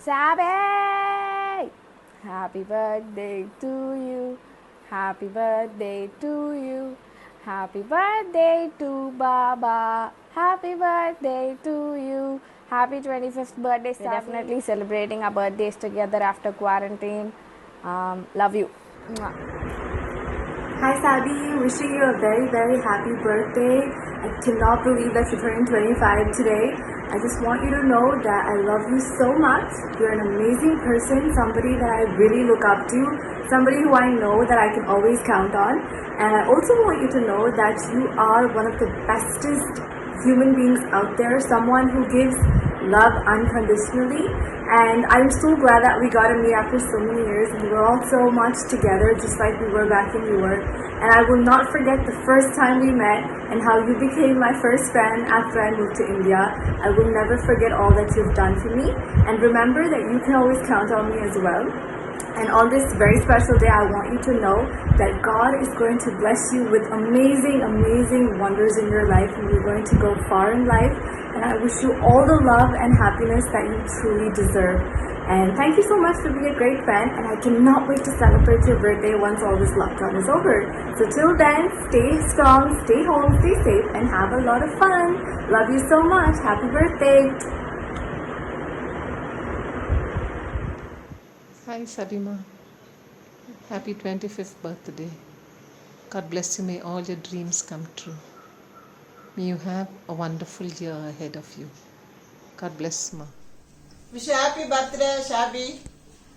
Sabi! Happy birthday to you. Happy birthday to you. Happy birthday to Baba. Happy birthday to you. Happy 25th birthday, Sabi. We're definitely celebrating our birthdays together after quarantine. Love you. Mwah. Hi Sabi, wishing you a very very happy birthday. I cannot believe that you're turning 25 today. I just want you to know that I love you so much. You're an amazing person, somebody that I really look up to, somebody who I know that I can always count on. And I also want you to know that you are one of the bestest human beings out there, someone who gives love unconditionally. And I'm so glad that we got to meet after so many years, and we're all so much together just like we were back in New York. And I will not forget the first time we met and how you became my first fan after I moved to India. I will never forget all that you've done for me, and remember that you can always count on me as well. And on this very special day, I want you to know that God is going to bless you with amazing, amazing wonders in your life, and you're going to go far in life. And I wish you all the love and happiness that you truly deserve. And thank you so much for being a great fan, and I cannot wait to celebrate your birthday once all this lockdown is over. So till then, stay strong, stay home, stay safe, and have a lot of fun. Love you so much. Happy birthday. Hi Sabima, happy 25th birthday. God bless you, may all your dreams come true. May you have a wonderful year ahead of you. God bless ma. Wish happy birthday ஷாபி.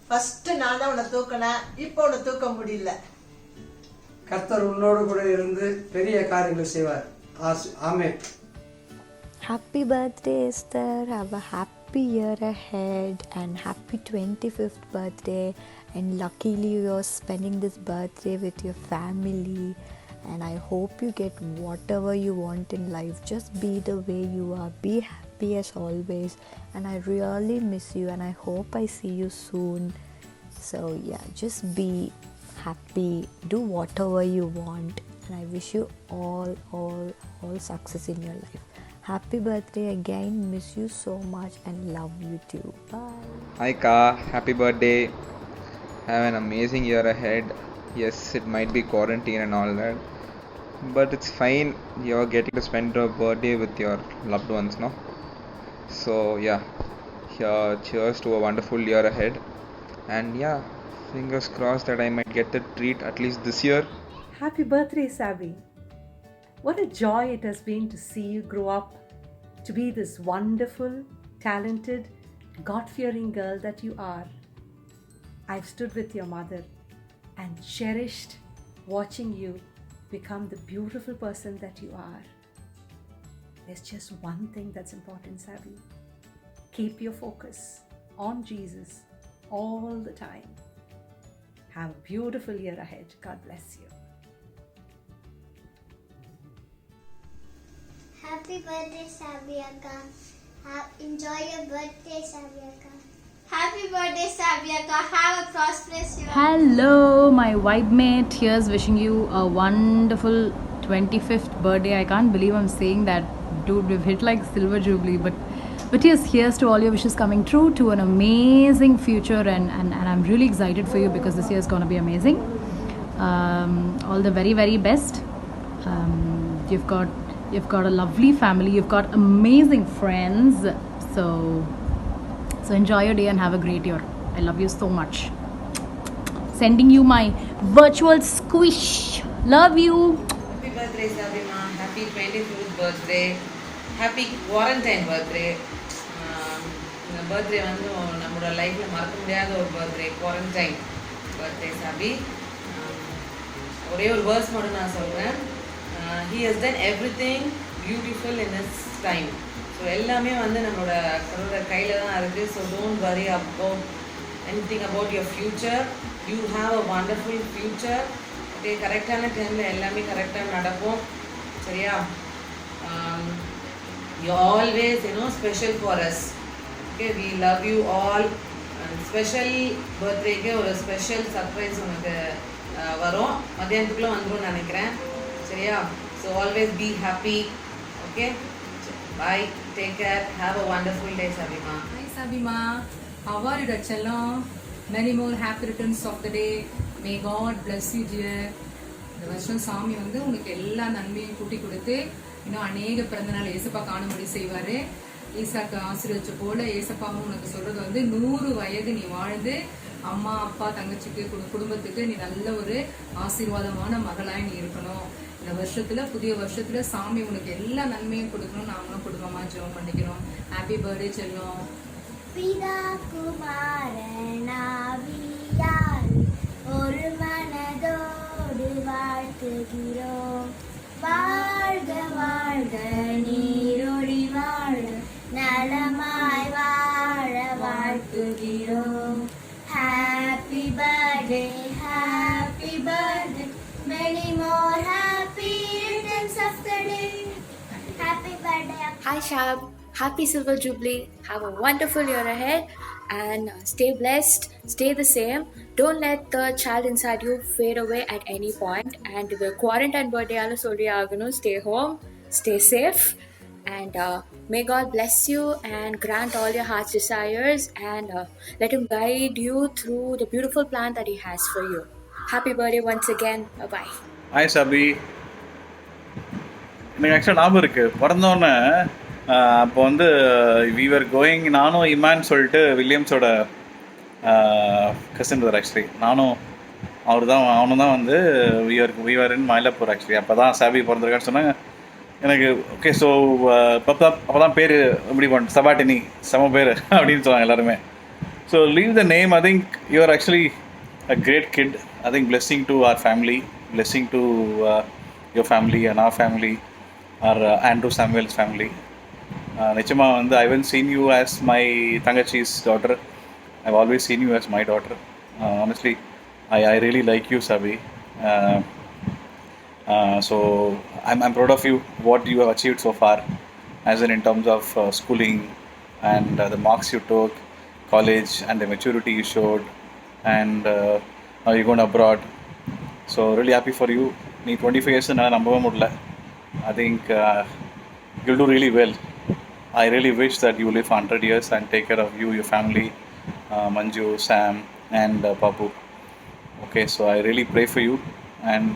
First நான் தான் உன்னை தூக்கினேன், இப்போ உன்னை தூக்க முடியல. கர்த்தர் உன்னோடு கூட இருந்து பெரிய காரியங்கள் செய்வார். ஆமென். Happy birthday, Esther. Have a happy year ahead and happy 25th birthday. And luckily, you're spending this birthday with your family. And I hope you get whatever you want in life. Just be the way you are. Be happy as always. And I really miss you. And I hope I see you soon. So, yeah, just be happy. Do whatever you want. And I wish you all success in your life. Happy birthday again. Miss you so much and love you too. Bye. Hi Ka, happy birthday. Have an amazing year ahead. Yes, it might be quarantine and all that, but it's fine. You're getting to spend your birthday with your loved ones, no? So yeah, cheers to a wonderful year ahead. And yeah, fingers crossed that I might get the treat at least this year. Happy birthday, Sabi. What a joy it has been to see you grow up to be this wonderful, talented, God-fearing girl that you are. I've stood with your mother and cherished watching you become the beautiful person that you are. There's just one thing that's important, Sabi. Keep your focus on Jesus all the time. Have a beautiful year ahead. God bless you. Happy birthday, Sabiaka. Enjoy your birthday, Sabiaka. Happy birthday, Sabiaka. Have a prosperous year. Hello, my vibe mate. Here's wishing you a wonderful 25th birthday. I can't believe I'm saying that, dude. We've hit like silver jubilee, but yes, here's to all your wishes coming true, to an amazing future, and I'm really excited for you because this year is gonna be amazing. All the very very best. You've got a lovely family. You've got amazing friends. So enjoy your day and have a great year. I love you so much. Sending you my virtual squish. Love you. Happy birthday, Sabima. Happy 25th birthday. Happy quarantine birthday. இந்த birthday வந்து நம்மளோட லைஃப்பில் மறக்க முடியாத ஒரு birthday, quarantine birthday சாபி. ஒரே ஒரு verse மட்டும் நான் சொல்கிறேன். He has done everything beautiful in his time. So எல்லாமே வந்து நம்மளோட கடவுளோட கையில் தான் இருக்குது. So don't worry about anything about your future. You have a wonderful future. Okay, கரெக்டான டைமில் எல்லாமே கரெக்டாக நடக்கும். சரியா? You always special for us. Okay, we love you all. Special பர்த்டேக்கு ஒரு ஸ்பெஷல் சர்ப்ரைஸ் உனக்கு வரும். மத்தியானத்துக்குள்ளே வந்துடும் நினைக்கிறேன். சரியா? So always be happy. Okay, bye, take care, have a wonderful day, Sabima. Hi Sabima, How are you, Dachalam? Many more happy returns of the day. May God bless you, dear. இந்த வருஷம் சாமி வந்து உனக்கு எல்லா நன்மையும் கூட்டி கொடுத்து இன்னும் அநேக பிறந்த நாள் ஏசப்பா காணும்படி செய்வாரு. ஈசாக்கு ஆசீர்வதிச்ச போல ஏசப்பாவும் உனக்கு சொல்றது வந்து 100 வயது நீ வாழ்ந்து அம்மா அப்பா தங்கச்சிக்கு குடும்பத்துக்கு நீ நல்ல ஒரு ஆசீர்வாதமான மகளாய் நீ இருக்கணும். இந்த வருஷத்துல புதிய வருஷத்துல சாமி உனக்கு எல்லா நன்மையும் கொடுக்கணும். நாங்களும் குடும்பமா ஜெபம் பண்ணிக்கிறோம். ஹாப்பி பர்த்டே செல்லம். பிதா குமாரனாவியால் ஒரு மனதோடு வாழ்த்துகிறோம். வாழ்க வாழ்க நீரொளி வாழ்க நலமாய் வாழ வாழ்த்துகிறோம். Happy birthday, many more happy returns of the day. Happy birthday. Hi Shab, happy Silver Jubilee. Have a wonderful year ahead and stay blessed, stay the same. Don't let the child inside you fade away at any point. And the quarantine birthday alla solli agano, stay home, stay safe, and may God bless you and grant all your heart's desires, and let him guide you through the beautiful plan that he has for you. Happy birthday once again. Bye bye. Hi Sabi. எனக்கு ஆக்சுவலாக ஞாபகம் இருக்குது பிறந்தோன்னே அப்போ வந்து viewer going நானும் இமான் சொல்லிட்டு வில்லியம்ஸோட cousin brother actually நானும் அவனும் தான் வந்து வீவர் இன் மயிலாப்பூர் ஆக்சுவலி அப்போ தான் சாபி பிறந்திருக்கான்னு சொன்னாங்க எனக்கு. ஓகே ஸோ அப்போ தான் பேர் இப்படி சபாட்டினி செம பேர் அப்படின்னு சொன்னாங்க எல்லாருமே. So leave the name. I think you are actually a great kid. I think blessing to our family, blessing to your family and our family, our Andrew Samuel's family. நிச்சயமாக வந்து I haven't seen you as my தங்கச்சி's daughter. I've always seen you as my daughter. Honestly, I really like you, Sabi. So I'm proud of you, what you have achieved so far, as in terms of schooling and the marks you took, college, and the maturity you showed, and now you're going abroad. So really happy for you. நீ 25 years நான் நம்பவே முடியல. I think you'll do really well. I really wish that you live 100 years and take care of you, your family, Manju, Sam, and Papu. Okay, so I really pray for you, and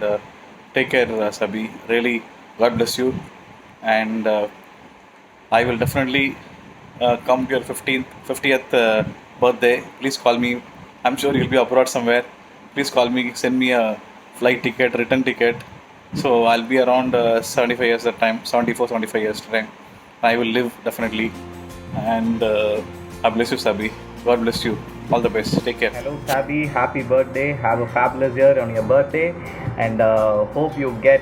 take care, Sabi. Really, God bless you, and I will definitely come to your 50th birthday. Please call me. I'm sure you'll be abroad somewhere. Please call me. Send me a flight ticket, return ticket. So I'll be around 75 years that time, 75 years time. I will live definitely, and I bless you, Sabi. God bless you. All the best. Take care. Hello, Sabi. Happy birthday. Have a fabulous year on your birthday, and hope you get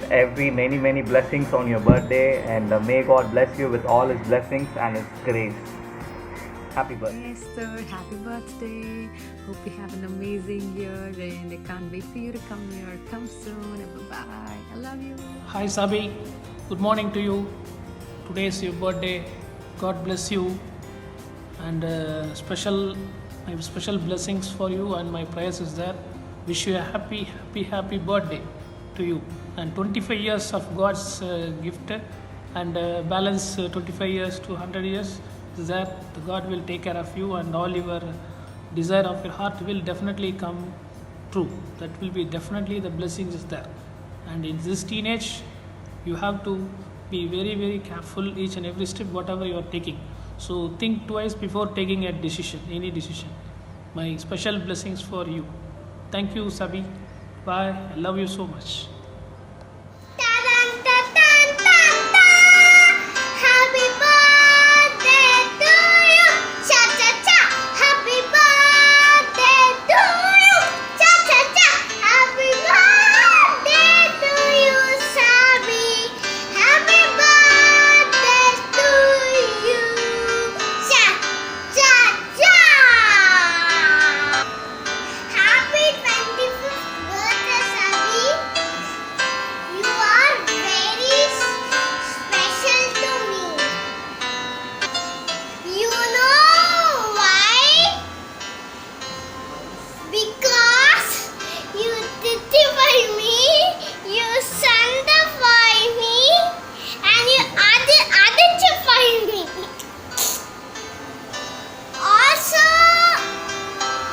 many blessings on your birthday, and may God bless you with all His blessings and His grace. Happy birthday. Yes, sir. Happy birthday. Hope you have an amazing year, and I can't wait for you to come here. Come soon, and bye-bye. I love you. Hi Sabi, good morning to you. Today is your birthday. God bless you, and my special blessings for you, and my prayers is there. Wish you a happy birthday to you, and 25 years of God's gift, and balance 25 years to 100 years is there. God will take care of you, and all your desire of your heart will definitely come true. That will be definitely the blessings is there. And in this teenage, you have to be very careful each and every step whatever you are taking. So think twice before taking a decision, any decision. My special blessings for you. Thank you, Sabi. Bye. I love you so much. Happy birthday to you. Cha cha cha. Happy birthday to you. Cha cha cha. Happy birthday to you, Sabi. Happy birthday to you. Cha cha cha. Happy 25th birthday, Sabi.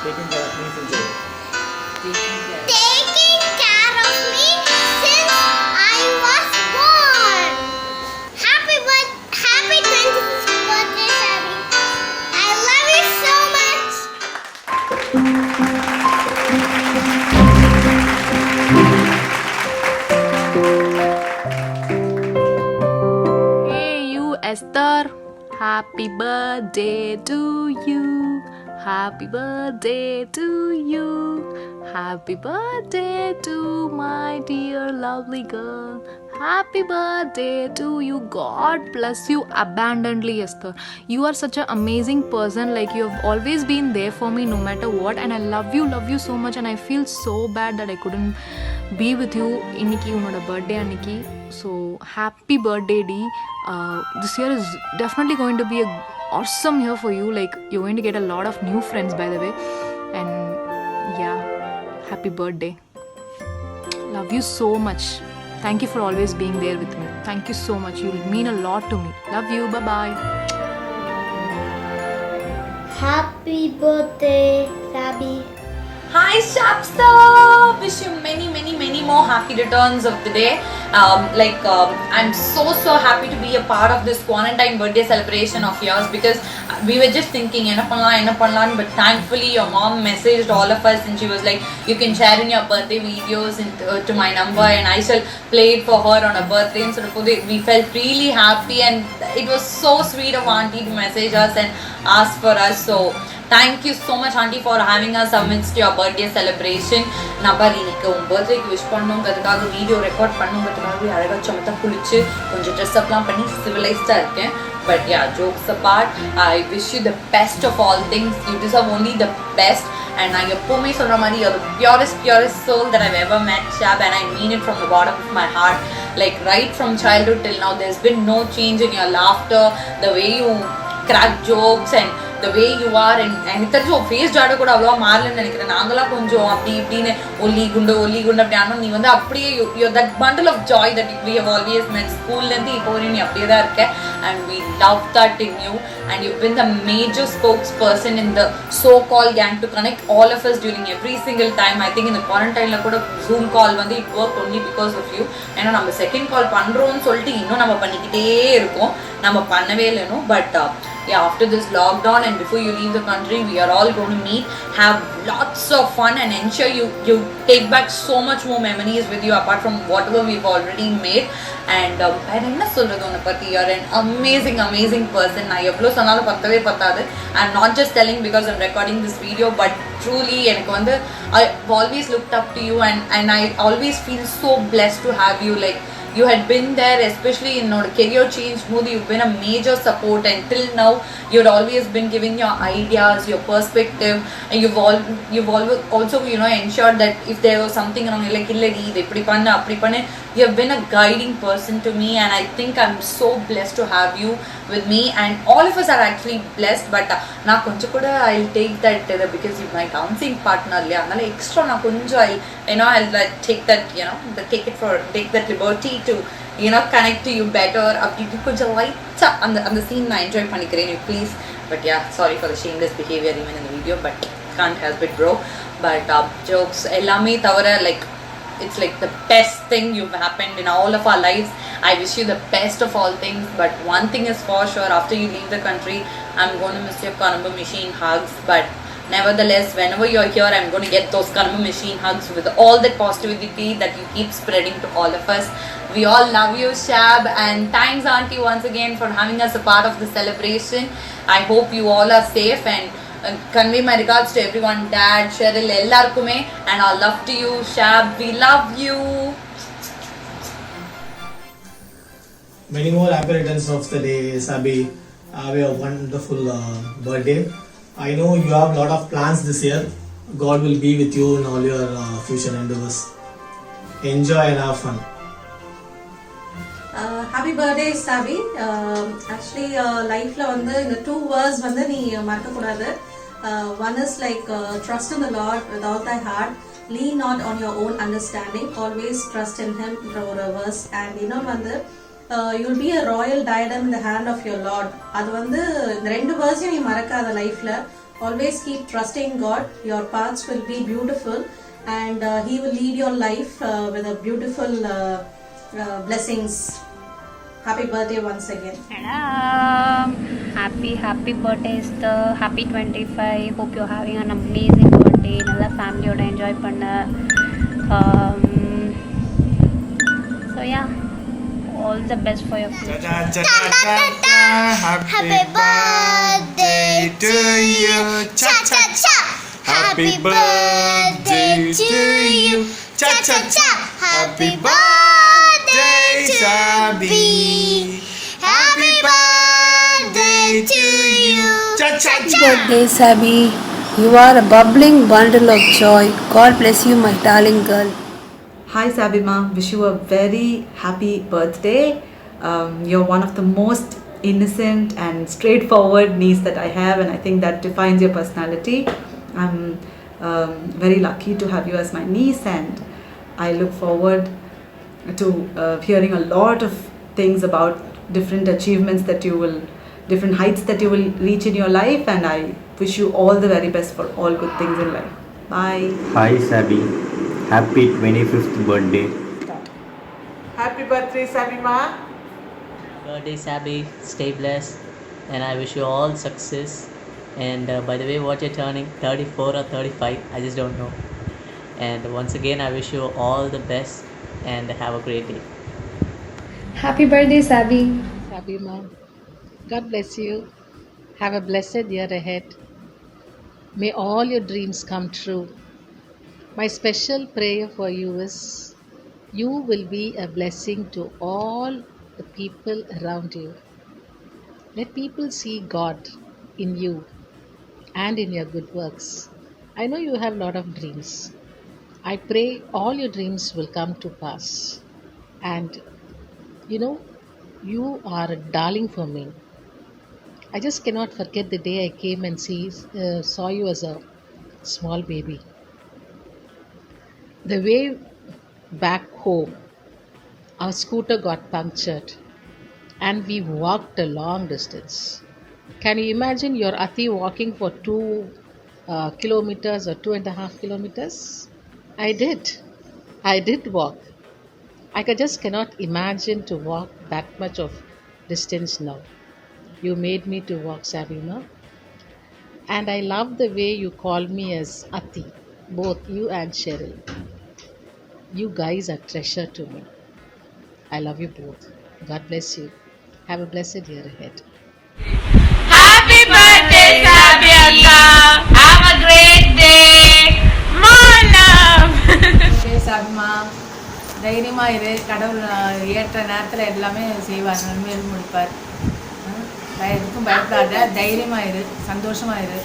taking care of me since I Taking care of me since I was born. Happy 25th birthday, Sabi. I love you so much. Hey, you, Esther. Happy birthday to you. Happy birthday to you. Happy birthday to my dear lovely girl. Happy birthday to you. God bless you abundantly, Esther. You are such an amazing person. Like, you have always been there for me no matter what, and I love you so much, and I feel so bad that I couldn't be with you இன்னைக்கு உன்னோட birthday அன்னைக்கு. So happy birthday, D. This year is definitely going to be a awesome year for you. Like, you're going to get a lot of new friends, by the way, and yeah, happy birthday. Love you so much. Thank you for always being there with me. Thank you so much. You mean a lot to me. Love you. Bye bye. Happy birthday, Sabi. Hi Shapster! Wish you many more happy returns of the day. I'm so happy to be a part of this quarantine birthday celebration of yours, because we were just thinking enna pannalam, but thankfully your mom messaged all of us and she was like, you can share in your birthday videos to my number, and I shall play it for her on her birthday. And sort of we felt really happy, and it was so sweet of auntie to message us and ask for us. So thank you so much, auntie, for having us amidst your birthday celebration. நான் பாரு இன்னைக்கு உன் பர்த்டேக்கு wish பண்ணுங்கிறதுக்காக video record பண்ணுங்கிறதுக்காக அழகாக சமத்தா குளிச்சு கொஞ்சம் dress அப்லாம் பண்ணி சிவிலைஸ்டாக இருக்கேன். But yeah, jokes apart, I wish you the best of all things. You deserve only the best. And நான் எப்போவுமே சொல்கிற மாதிரி you're the purest soul that I've ever met, Shab, and I mean it from the bottom of my heart. Like, right from childhood till now, there's been no change in your laughter, the way you crack jokes, and the way you are. And எனக்கு தெரிஞ்சு உன் face ஜாட கூட அவ்வளோவா மாறலன்னு நினைக்கிறேன். நாங்களாம் கொஞ்சம் அப்படி இப்படின்னு ஒல்லி குண்டு அப்படி ஆனால் நீ வந்து அப்படியே you're that bundle of joy that we have always met. ஸ்கூல்லேருந்து இப்போ வரையும் நீ அப்படியே தான் இருக்க, and we love that in you. And you've been the major spokesperson in the so-called gang to connect all of us during every single time. I think in the quarantine கூட Zoom call வந்து it worked only because of you. ஏன்னா நம்ம second call பண்ணுறோன்னு சொல்லிட்டு இன்னும் நம்ம பண்ணிக்கிட்டே இருக்கோம், நம்ம பண்ணவே இல்லைனோ. But yeah, after this lockdown and before you leave the country, we are all going to meet, have lots of fun, and ensure you take back so much more memories with you apart from whatever we've already made. And I enna solradhu unna patti, you're an amazing person. Na evlo sonnalu pattave pattadu. I'm not just telling because I'm recording this video, but truly enakku vandu I've always looked up to you, and I always feel so blessed to have you. Like, you had been there, especially in our career change mode. You've been a major support, and till now you've always been giving your ideas, your perspective, and you've always also ensured that if there was something wrong, you're like, illadi idu ipdi panna apdi panna. You have been a guiding person to me, and I think I'm so blessed to have you with me, and all of us are actually blessed. But na konja kuda I'll take that because you're my dancing partner liya, adala extra na konja I'll like take that take that liberty to connect to you better. Apdi konja light and the scene na enjoy panikiren you please. But yeah, sorry for the shameless behavior even in the video, but can't help it, bro. But jokes ellame thavara, like, it's like the best thing you've happened in all of our lives. I wish you the best of all things, but one thing is for sure, after you leave the country, I'm going to miss your Kanamba machine hugs. But nevertheless, whenever you're here, I'm going to get those Kanamba machine hugs with all that positivity that you keep spreading to all of us. We all love you, Shab, and thanks auntie once again for having us a part of the celebration. I hope you all are safe, and convey my regards to everyone, Dad, Cheryl, ellarkume, and our love to you, Shab. We love you. Many more happy returns of the day, Sabi. Have a wonderful birthday. I know you have a lot of plans this year. God will be with you in all your future endeavors. Enjoy and have fun. Happy birthday, Sabi. Actually, life la vandu the two words vandu nee marka kodadu. One is like trust in the Lord with all thy heart. Lean not on your own understanding. Always trust in Him for a verse. And இன்னொரு வந்து you'll be a royal diadem in the hand of your Lord. அது வந்து இந்த ரெண்டு வேர்ஸையும் நீ மறக்காத லைஃப்ல. Always keep trusting God. Your paths will be beautiful, and He will lead your life with a beautiful blessings. Happy birthday once again. Happy birthday Esther. Happy 25. Hope you're having an amazing birthday. Nalla family oda enjoy panna. So yeah, all the best for your future. Happy birthday to you. Cha cha cha. Happy birthday to you. Cha cha cha. Happy birthday, Sabi. Happy birthday to you. Cha cha cha. Birthday, Sabi. You are a bubbling bundle of joy. God bless you, my darling girl. Hi Sabima, wish you a very happy birthday. You're one of the most innocent and straightforward niece that I have, and I think that defines your personality. I'm very lucky to have you as my niece, and I look forward to hearing a lot of things about different achievements that you will, different heights that you will reach in your life, and I wish you all the very best for all good things in life. Bye. Hi Sabi, happy 25th birthday. Happy birthday, Sabima. Birthday Sabi, stay blessed, and I wish you all success. And by the way, what you're turning, 34 or 35, I just don't know. And once again, I wish you all the best and have a great day. Happy birthday, Sabi. Sabi mom, God bless you. Have a blessed year ahead. May all your dreams come true. My special prayer for you is you will be a blessing to all the people around you. Let people see God in you and in your good works. I know you have a lot of dreams. I pray all your dreams will come to pass. And you know, you are a darling for me. I just cannot forget the day I came and saw you as a small baby. The way back home, our scooter got punctured and we walked a long distance. Can you imagine your Ati walking for 2 kilometers or 2.5 kilometers? I did walk. I just cannot imagine to walk that much of distance now. You made me to walk, Sabina. And I love the way you call me as Ati, both you and Cheryl. You guys are treasure to me. I love you both. God bless you. Have a blessed year ahead. Happy birthday, Sabiaka. Have a great day. More love. சாபிமா தைரியமாக இரு. கடவுள் ஏற்ற நேரத்தில் எல்லாமே செய்வார், நன்மையில் முடிப்பார். எதுக்கும் பயப்படாத, தைரியமாக இரு, சந்தோஷமாக இரு.